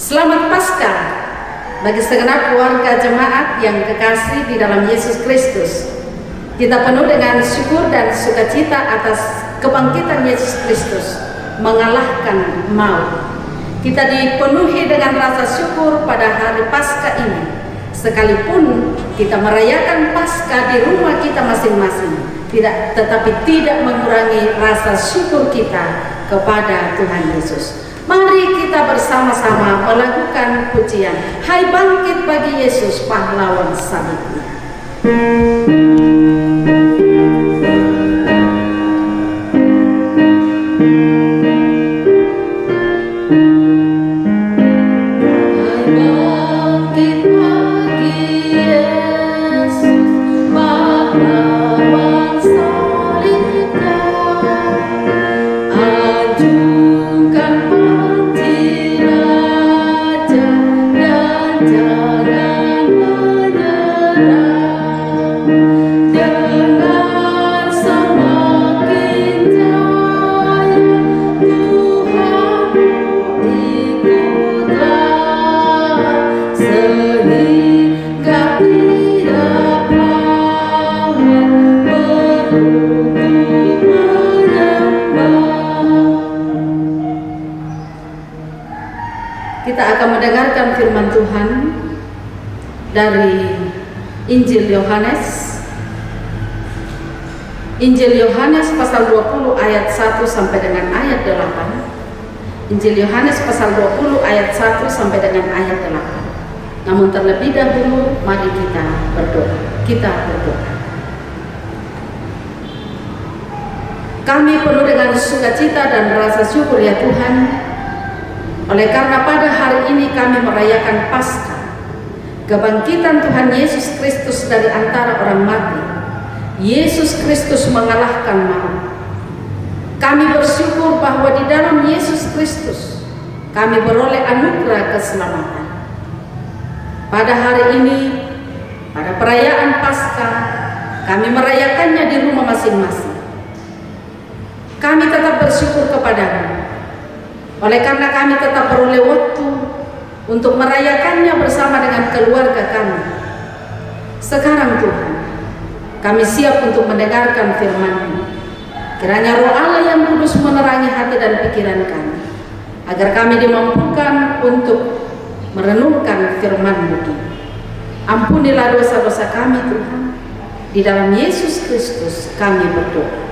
Selamat Paskah bagi segenap keluarga jemaat yang kekasih di dalam Yesus Kristus. Kita penuh dengan syukur dan sukacita atas kebangkitan Yesus Kristus mengalahkan maut. Kita dipenuhi dengan rasa syukur pada hari Paskah ini, sekalipun kita merayakan Paskah di rumah kita masing-masing, tetapi tidak mengurangi rasa syukur kita kepada Tuhan Yesus. Mari kita bersama-sama melakukan pujian, hai bangkit bagi Yesus pahlawan salibnya. Kita akan mendengarkan firman Tuhan dari Injil Yohanes. Injil Yohanes pasal 20 ayat 1 sampai dengan ayat 8. Injil Yohanes pasal 20 ayat 1 sampai dengan ayat 8. Namun terlebih dahulu mari kita berdoa. Kami penuh dengan sukacita dan rasa syukur ya Tuhan, oleh karena pada hari ini kami merayakan Paskah, kebangkitan Tuhan Yesus Kristus dari antara orang mati. Yesus Kristus mengalahkan maut. Kami bersyukur bahwa di dalam Yesus Kristus kami beroleh anugerah keselamatan. Pada hari ini, pada perayaan Paskah, kami merayakannya di rumah masing-masing. Kami tetap bersyukur kepadamu, oleh karena kami tetap beroleh waktu untuk merayakannya bersama dengan keluarga kami. Sekarang Tuhan, kami siap untuk mendengarkan firman-Mu. Kiranya Roh Allah yang kudus menerangi hati dan pikiran kami, agar kami dimampukan untuk merenungkan firman-Mu. Ampunilah dosa-dosa kami Tuhan. Di dalam Yesus Kristus kami berdoa.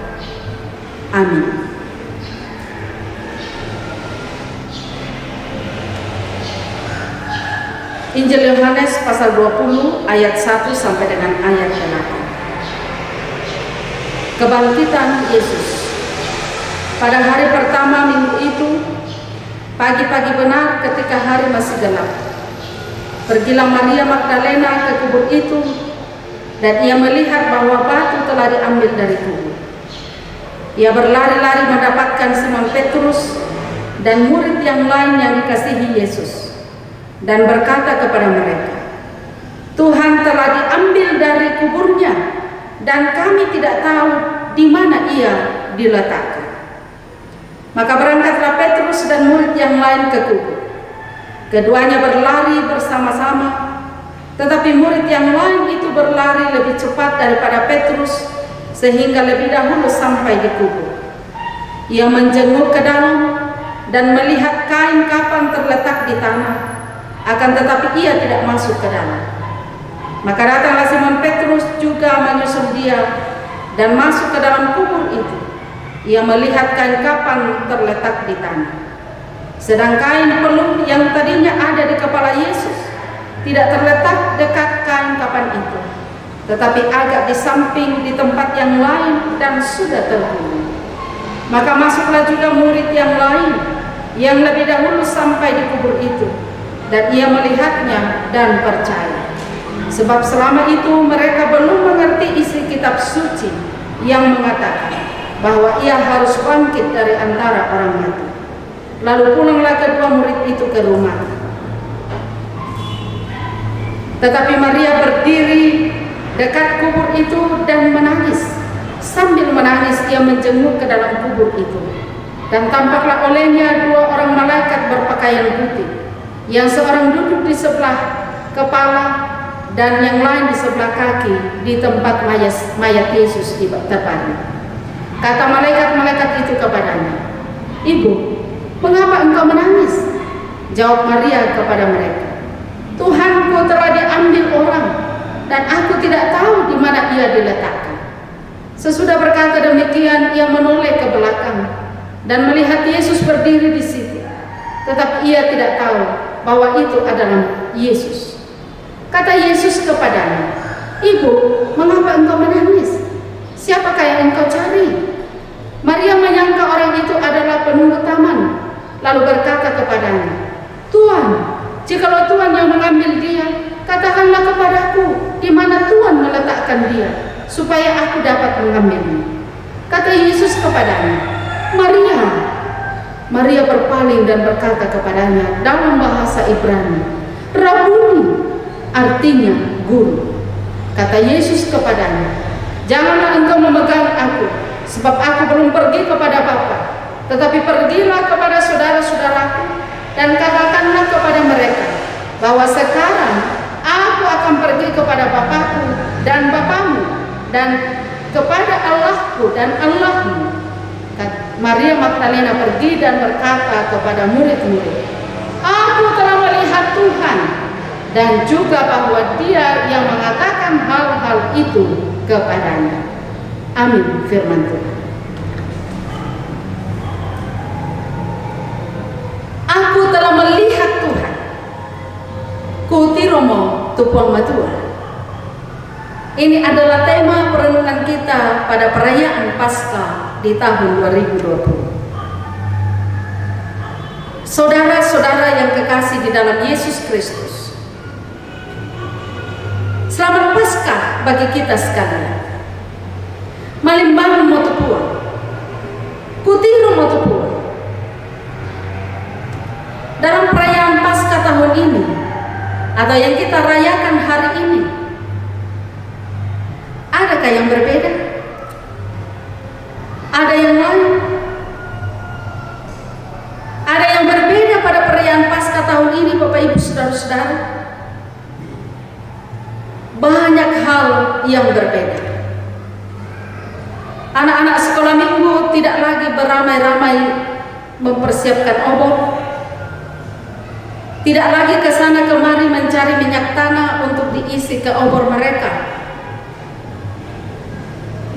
Amin. Injil Yohanes pasal 20 ayat 1 sampai dengan ayat 8. Kebangkitan Yesus. Pada hari pertama minggu itu, pagi-pagi benar ketika hari masih gelap, pergilah Maria Magdalena ke kubur itu, dan ia melihat bahwa batu telah diambil dari kubur. Ia berlari-lari mendapatkan Simon Petrus dan murid yang lain yang dikasihi Yesus, dan berkata kepada mereka, Tuhan telah diambil dari kuburnya, dan kami tidak tahu di mana ia diletakkan. Maka berangkatlah Petrus dan murid yang lain ke kubur. Keduanya berlari bersama-sama, tetapi murid yang lain itu berlari lebih cepat daripada Petrus, sehingga lebih dahulu sampai di kubur. Ia menjenguk ke dalam dan melihat kain kapan terletak di tanah, akan tetapi ia tidak masuk ke dalam. Maka datanglah Simon Petrus juga menyusul dia dan masuk ke dalam kubur itu. Ia melihat kain kapan terletak di tanah, sedang kain pelung yang tadinya ada di kepala Yesus tidak terletak dekat kain kapan itu, tetapi agak di samping di tempat yang lain dan sudah terbunuh. Maka masuklah juga murid yang lain yang lebih dahulu sampai di kubur itu, dan ia melihatnya dan percaya. Sebab selama itu mereka belum mengerti isi kitab suci yang mengatakan bahwa ia harus bangkit dari antara orang mati. Lalu pulanglah kedua murid itu ke rumah. Tetapi Maria berdiri dekat kubur itu dan menangis. Sambil menangis ia menjenguk ke dalam kubur itu. Dan tampaklah olehnya dua orang malaikat berpakaian putih yang seorang duduk di sebelah kepala dan yang lain di sebelah kaki di tempat mayat Yesus terbaring. Kata malaikat-malaikat itu kepadanya, "Ibu, mengapa engkau menangis?" Jawab Maria kepada mereka, "Tuhanku telah diambil orang, dan aku tidak tahu di mana ia diletakkan." Sesudah berkata demikian, ia menoleh ke belakang dan melihat Yesus berdiri di situ. Tetapi ia tidak tahu bahwa itu adalah Yesus. Kata Yesus kepadanya, "Ibu, mengapa engkau menangis? Siapakah yang engkau cari?" Maria menyangka orang itu adalah penunggu taman, lalu berkata kepadanya, "Tuan, jikalau Tuan yang mengambil dia, katakanlah kepadaku di mana Tuan meletakkan dia, supaya aku dapat mengambilnya." Kata Yesus kepadanya, "Maria." Maria berpaling dan berkata kepadanya dalam bahasa Ibrani, "Rabuni," artinya guru. Kata Yesus kepadanya, "Janganlah engkau memegang aku, sebab aku belum pergi kepada Bapa, tetapi pergilah kepada saudara-saudaraku dan katakanlah kepada mereka bahwa sekarang aku akan pergi kepada Bapakku dan Bapamu, dan kepada Allahku dan Allahmu." Maria Magdalena pergi dan berkata kepada murid-murid, "Aku telah melihat Tuhan," dan juga bahwa Dia yang mengatakan hal-hal itu kepadanya. Amin, firman Tuhan. Aku telah melihat Tuhan. Kutiromo tupuang matua. Ini adalah tema perenungan kita pada perayaan Paskah di tahun 2020. Saudara-saudara yang kekasih di dalam Yesus Kristus, selamat Paskah bagi kita sekalian. Malimbang motopua, kutiro motopua. Dalam perayaan Paskah tahun ini, atau yang kita rayakan hari ini, adakah yang berbeda? Ada yang lain? Ada yang berbeda pada perayaan Paskah tahun ini, Bapak Ibu Saudara-saudara? Banyak hal yang berbeda. Anak-anak sekolah minggu tidak lagi beramai-ramai mempersiapkan obor, tidak lagi ke sana kemari mencari minyak tanah untuk diisi ke obor mereka.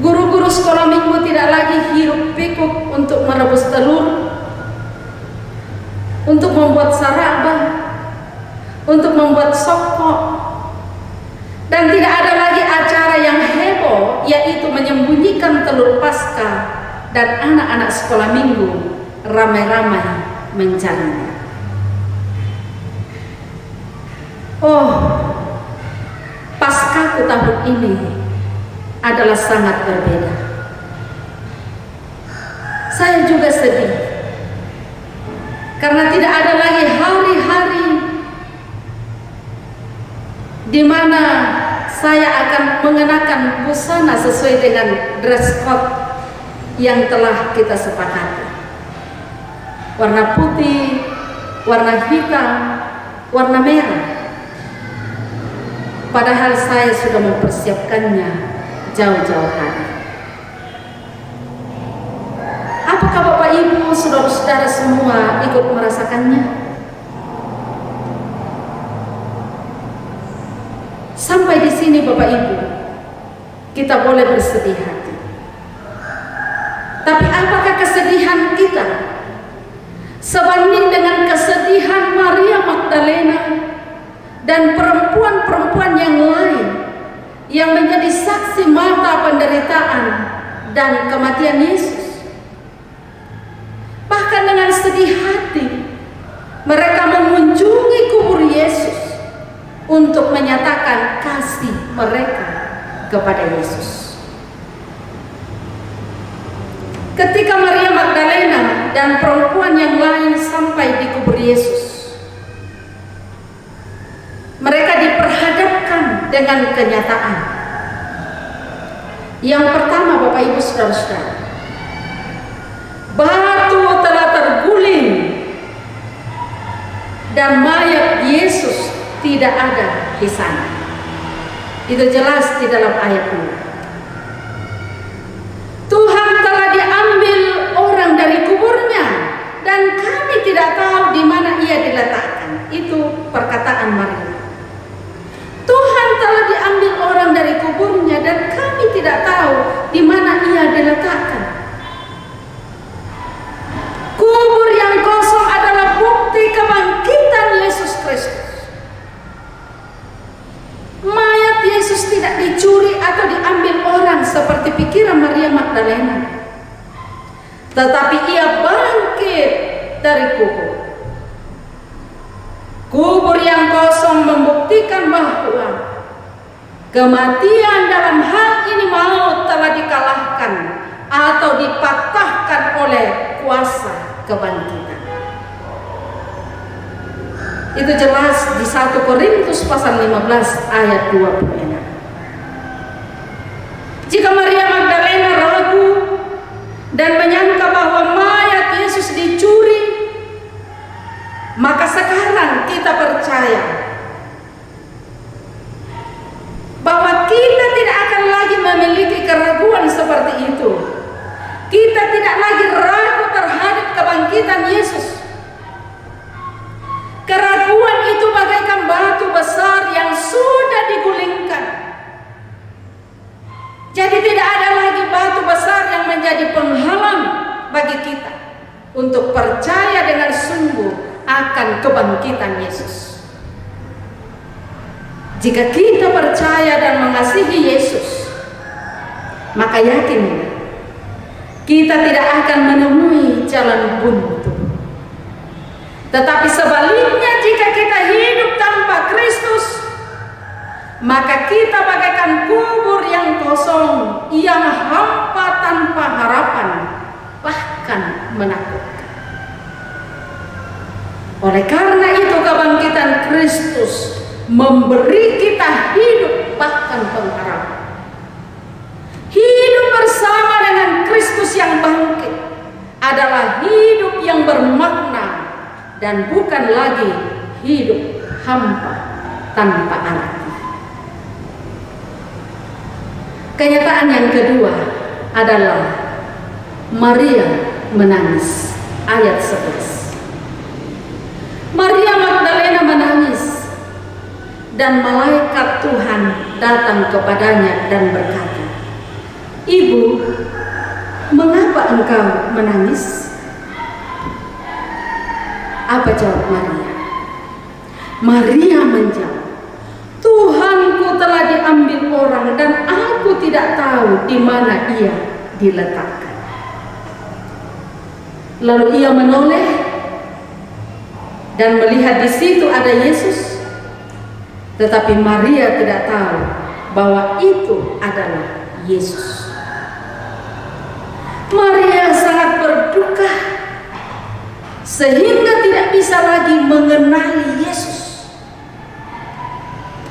Guru-guru sekolah minggu tidak lagi hiruk pikuk untuk merebus telur, untuk membuat sarabah, untuk membuat sokok, dan tidak ada lagi acara yang heboh, yaitu menyembunyikan telur Paskah dan anak-anak sekolah minggu ramai-ramai mencarinya. Oh, Paskahku tahun ini adalah sangat berbeda. Saya juga sedih karena tidak ada lagi hari-hari di mana saya akan mengenakan busana sesuai dengan dress code yang telah kita sepakati. Warna putih, warna hitam, warna merah. Padahal saya sudah mempersiapkannya jauh-jauh hari. Apakah Bapak Ibu, saudara-saudara semua ikut merasakannya? Sampai di sini Bapak Ibu, kita boleh bersedih hati. Tapi apakah kesedihan kita sebanding dengan kesedihan Maria Magdalena dan perempuan-perempuan yang lain yang menjadi saksi mata penderitaan dan kematian Yesus? Bahkan dengan sedih hati mereka mengunjungi kubur Yesus untuk menyatakan kasih mereka kepada Yesus. Ketika Maria Magdalena dan perempuan yang lain sampai di kubur Yesus, mereka diperhadapkan dengan kenyataan. Yang pertama, Bapak Ibu Saudara-saudara, batu telah terguling dan mayat Yesus tidak ada di sana. Itu jelas di dalam ayat ini. Tuhan telah diambil orang dari kuburnya dan kami tidak tahu di mana ia diletakkan. Itu perkataan Maria. Tuhan telah diambil orang dari kuburnya dan kami tidak tahu di mana ia diletakkan. Kubur yang kosong adalah bukti kebangkitan Yesus Kristus. Mayat Yesus tidak dicuri atau diambil orang seperti pikiran Maria Magdalena, tetapi ia bangkit dari kubur. Kubur yang kosong membuktikan bahwa kematian dalam hal ini maut telah dikalahkan atau dipatahkan oleh kuasa kebangkitan. Itu jelas di 1 Korintus pasal 15 ayat 26. Jika Maria Magdalena ragu dan menyangka bahwa mayat Yesus dicuri, maka sekarang kita percaya bahwa kita tidak akan lagi memiliki keraguan seperti itu. Kita tidak lagi ragu terhadap kebangkitan Yesus. Keraguan itu bagaikan batu besar yang sudah digulingkan. Jadi tidak ada lagi batu besar yang menjadi penghalang bagi kita untuk percaya dengan sungguh akan kebangkitan Yesus. Jika kita percaya dan mengasihi Yesus, maka yakinlah kita tidak akan menemui jalan buntu. Tetapi sebaliknya, jika kita hidup tanpa Kristus, maka kita bagaikan kubur yang kosong, yang hampa tanpa harapan, bahkan menakutkan. Oleh karena itu, kebangkitan Kristus memberi kita hidup, bahkan pengharapan. Hidup bersama dengan Kristus yang bangkit adalah hidup yang bermakna dan bukan lagi hidup hampa tanpa arti. Kenyataan yang kedua adalah Maria menangis. Ayat 11. Maria Magdalena menangis dan malaikat Tuhan datang kepadanya dan berkata, "Ibu, mengapa engkau menangis?" Apa jawab Maria? Maria menjawab, "Tuhanku telah diambil orang dan aku tidak tahu di mana ia diletakkan." Lalu ia menoleh dan melihat di situ ada Yesus, tetapi Maria tidak tahu bahwa itu adalah Yesus. Maria sangat berduka sehingga tidak bisa lagi mengenali Yesus.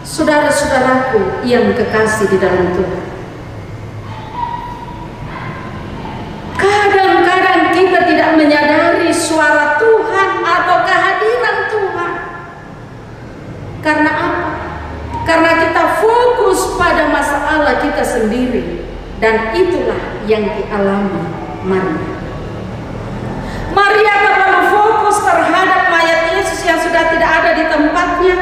Saudara-saudaraku yang kekasih di dalam Tuhan, kadang-kadang kita tidak menyadari suara Tuhan atau kehadiran Tuhan. Karena apa? Karena kita fokus pada masalah kita sendiri, dan itulah yang dialami Maria. Maria terlalu fokus terhadap mayat Yesus yang sudah tidak ada di tempatnya,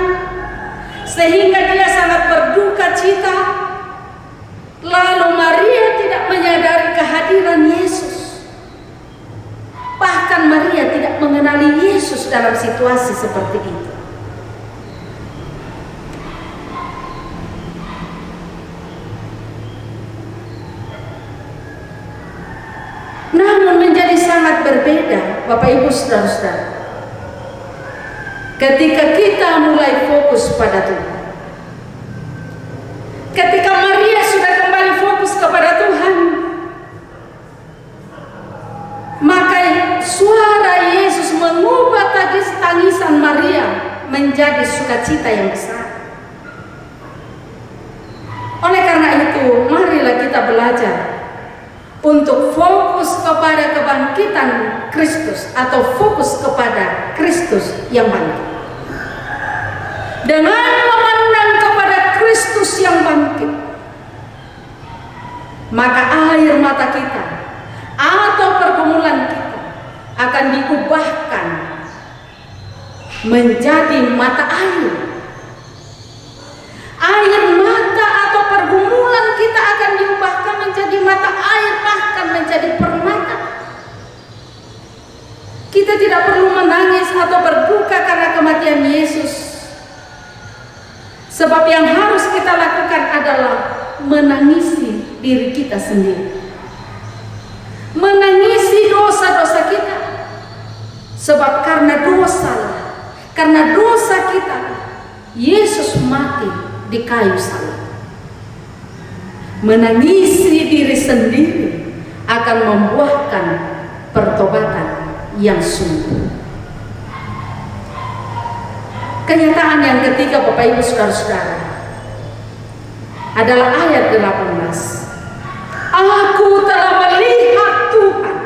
sehingga dia sangat berduka cita. Lalu Maria tidak menyadari kehadiran Yesus. Bahkan Maria tidak mengenali Yesus dalam situasi seperti itu. Namun menjadi sangat berbeda, Bapak Ibu saudara-saudara, ketika kita mulai fokus pada Tuhan. Ketika Maria sudah kembali fokus kepada Tuhan, maka suara Yesus mengubah tangisan Maria menjadi sukacita yang besar. Oleh karena itu, marilah kita belajar untuk fokus kepada kebangkitan Kristus atau fokus kepada Kristus yang bangkit. dengan memandang kepada Kristus yang bangkit, maka air mata kita atau pergumulan kita akan diubahkan menjadi mata air. Air mata atau pergumulan kita akan diubahkan menjadi mata air, bahkan menjadi permata. Kita tidak perlu menangis atau berduka karena kematian Yesus. Sebab yang harus kita lakukan adalah menangisi diri kita sendiri, menangisi dosa-dosa kita. Sebab karena dosa kita, Yesus mati di kayu salib. Menangisi diri sendiri akan membuahkan pertobatan yang sungguh. Kenyataan yang ketiga, Bapak Ibu Saudara-saudara, adalah ayat 18. Aku telah melihat Tuhan.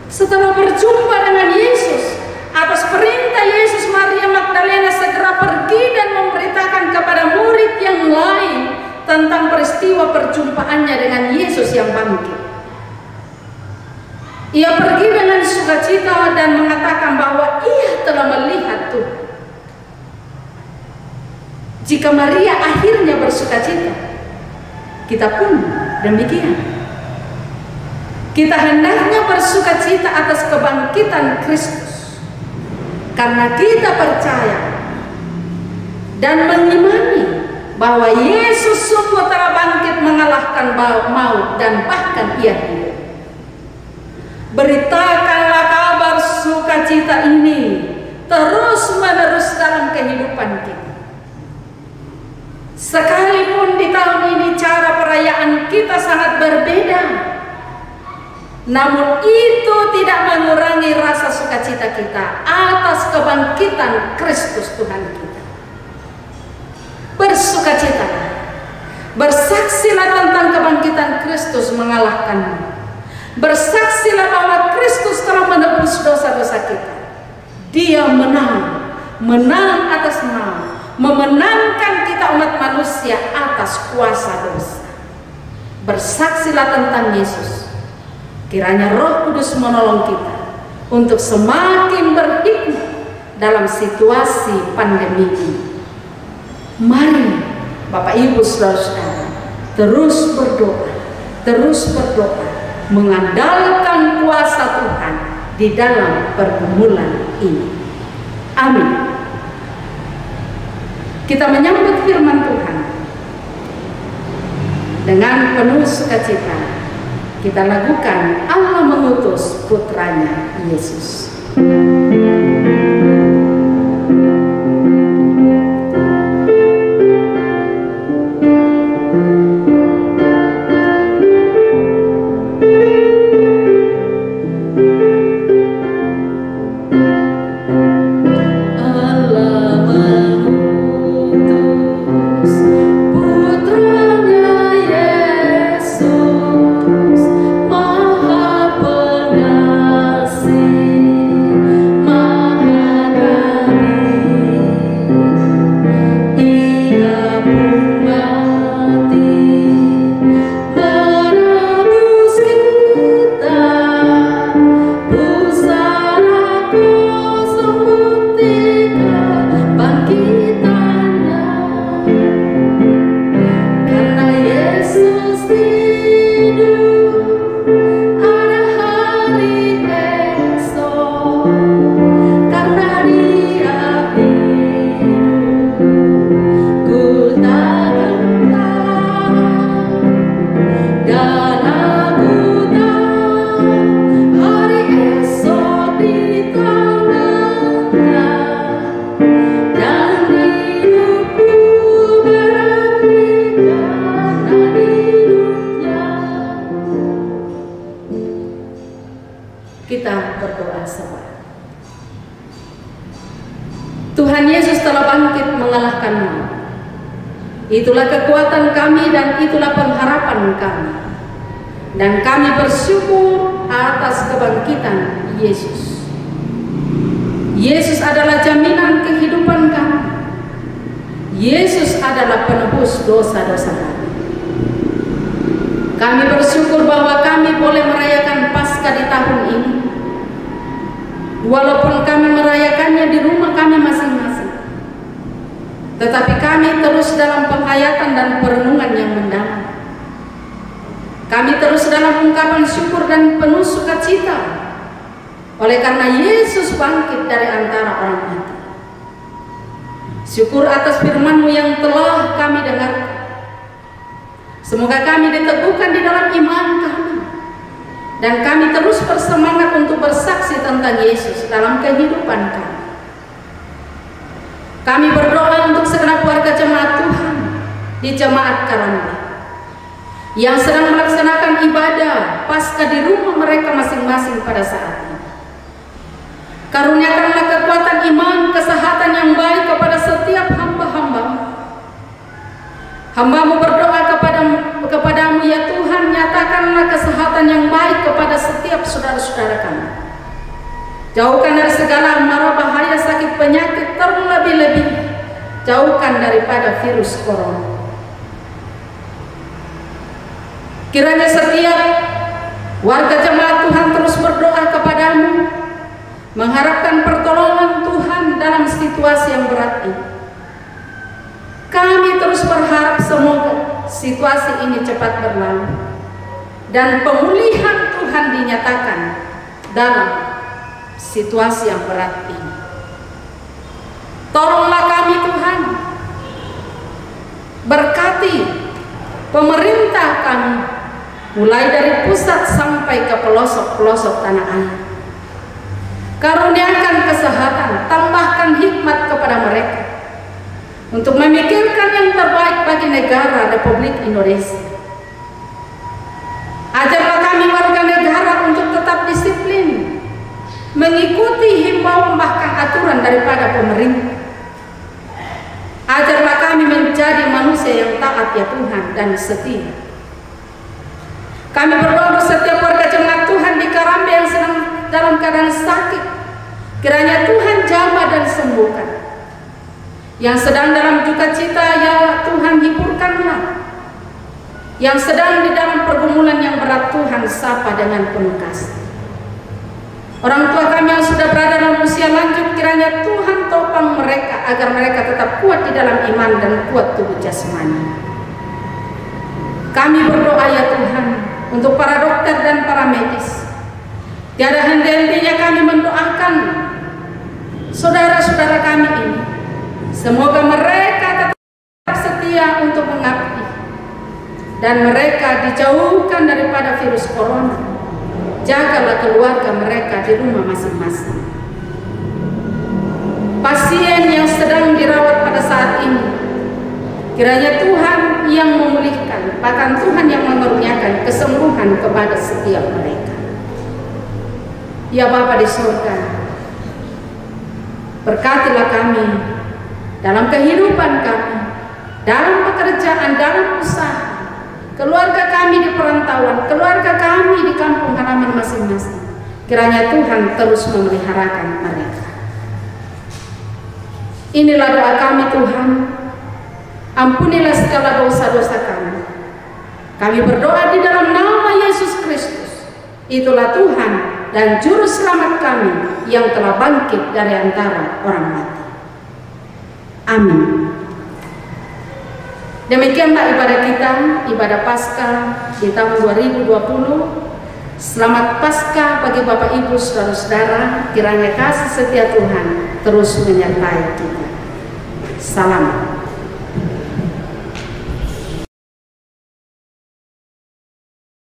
Setelah berjumpa dengan Yesus, atas perintah Yesus, Maria Magdalena segera pergi dan memberitakan kepada murid yang lain tentang peristiwa perjumpaannya dengan Yesus yang bangkit. Ia pergi dengan sukacita dan mengatakan bahwa ia telah melihat Tuhan. Jika Maria akhirnya bersukacita, kita pun demikian. Kita hendaknya bersukacita atas kebangkitan Kristus, karena kita percaya dan mengimani bahwa Yesus sungguh telah bangkit mengalahkan maut dan bahkan ia hidup. Beritakanlah kabar sukacita ini terus-menerus dalam kehidupan kita. Sekalipun di tahun ini cara perayaan kita sangat berbeda, namun itu tidak mengurangi rasa sukacita kita atas kebangkitan Kristus Tuhan kita. Bersukacitalah, bersaksilah tentang kebangkitan Kristus mengalahkanmu. Bersaksilah bahwa Kristus telah menebus dosa-dosa kita. Dia menang atas maut, memenangkan kita umat manusia atas kuasa dosa. Bersaksilah tentang Yesus. Kiranya Roh Kudus menolong kita untuk semakin berhikmat dalam situasi pandemi ini. Mari Bapak Ibu Saudara-saudara terus berdoa, mengandalkan kuasa Tuhan di dalam pergumulan ini. Amin. Kita menyambut firman Tuhan dengan penuh sukacita. Kita lakukan Allah mengutus putranya Yesus. Kita berdoa sama. Tuhan Yesus telah bangkit mengalahkan maut. Itulah kekuatan kami dan itulah pengharapan kami. Dan kami bersyukur atas kebangkitan Yesus. Yesus adalah jaminan kehidupan kami. adalah penebus dosa-dosa kami. Kami bersyukur bahwa kami boleh merayakan Paskah di tahun ini, walaupun kami merayakannya di rumah kami masing-masing, tetapi kami terus dalam penghayatan dan perenungan yang mendalam. Kami terus dalam ungkapan syukur dan penuh sukacita oleh karena Yesus bangkit dari antara orang mati. Syukur atas firman-Mu yang telah kami dengarkan. Semoga kami diteguhkan di dalam iman kami, dan kami terus bersemangat untuk bersaksi tentang Yesus dalam kehidupan kami. Kami berdoa untuk segenap warga jemaat Tuhan di Jemaat Karamba yang sedang melaksanakan ibadah Paskah di rumah mereka masing-masing pada saat ini. Karuniakanlah kekuatan iman, kesehatan yang baik kepada setiap hamba-hamba-Mu. Hamba-Mu berdoa kepadamu ya Tuhan, nyatakanlah kesehatan yang baik kepada setiap saudara-saudara kami. Jauhkan dari segala mara bahaya sakit penyakit, terlebih-lebih jauhkan daripada virus corona. Kiranya setiap warga jemaat Tuhan terus berdoa kepadamu, mengharapkan pertolongan Tuhan dalam situasi yang berat ini. Kami terus berharap semoga situasi ini cepat berlalu dan pemulihan Tuhan dinyatakan dalam situasi yang berat ini. Tolonglah kami Tuhan, berkati pemerintah kami mulai dari pusat sampai ke pelosok-pelosok tanah air. Karuniakan kesehatan, tambahkan hikmat kepada mereka untuk memikirkan yang terbaik bagi negara Republik Indonesia. Ajarlah kami warga negara untuk tetap disiplin, mengikuti himbauan bahkan aturan daripada pemerintah. Ajarlah kami menjadi manusia yang taat ya Tuhan dan setia. Kami berdoa untuk setiap warga jemaat Tuhan di Karamba yang sedang dalam keadaan sakit. Kiranya Tuhan jamah dan sembuhkan. Yang sedang dalam duka cita, ya Tuhan hiburkanlah. Yang sedang di dalam pergumulan yang berat, Tuhan sapa dengan penuh kasih. Orang tua kami yang sudah berada dalam usia lanjut, kiranya Tuhan topang mereka agar mereka tetap kuat di dalam iman dan kuat tubuh jasmani. Kami berdoa ya Tuhan untuk para dokter dan para medis. Tiada henti-hentinya kami mendoakan saudara-saudara kami ini. Semoga mereka tetap setia untuk mengabdi dan mereka dijauhkan daripada virus corona. Jagalah keluarga mereka di rumah masing-masing. Pasien yang sedang dirawat pada saat ini, kiranya Tuhan yang memulihkan, bahkan Tuhan yang mengaruniakan kesembuhan kepada setiap mereka. Ya Bapa di surga, berkatilah kami dalam kehidupan kami, dalam pekerjaan, dalam usaha, keluarga kami di perantauan, keluarga kami di kampung halaman masing-masing. Kiranya Tuhan terus memeliharakan mereka. Inilah doa kami Tuhan. Ampunilah segala dosa-dosa kami. Kami berdoa di dalam nama Yesus Kristus. Itulah Tuhan dan Juru Selamat kami yang telah bangkit dari antara orang mati. Amin. Demikianlah ibadah kita, ibadah Paskah di tahun 2020. Selamat Paskah bagi Bapak Ibu saudara-saudara. Kiranya kasih setia Tuhan terus menyertai kita. Salam.